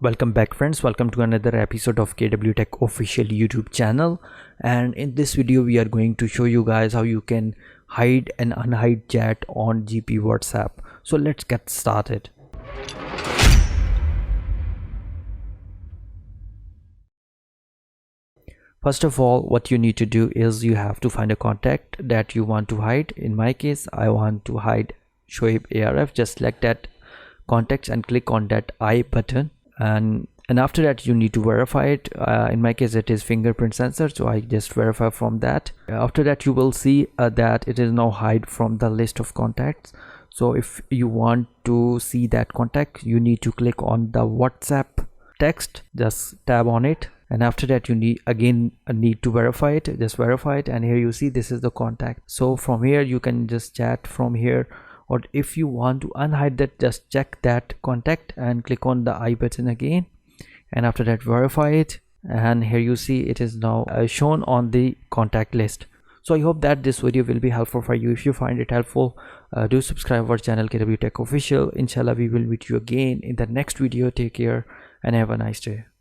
Welcome back friends, welcome to another episode of KW Tech official YouTube channel. And in this video we are going to show you guys how you can hide and unhide chat on GP WhatsApp. So let's get started. First of all, what you need to do is you have to find a contact that you want to hide. In my case, I want to hide Shoaib ARF. Just select that contacts and click on that I button. And after that you need to verify it. In my case it is fingerprint sensor, so I just verify from that. After that you will see that it is now hide from the list of contacts. So if you want to see that contact, you need to click on the WhatsApp text, just tab on it, and after that you need to verify it. Just verify it, and here you see this is the contact. So from here you can just chat from here, or if you want to unhide that, just check that contact and click on the I button again, and after that verify it, and here you see it is now shown on the contact list. So I hope that this video will be helpful for you. If you find it helpful, do subscribe our channel KW Tech Official. Inshallah we will meet you again in the next video. Take care and have a nice day.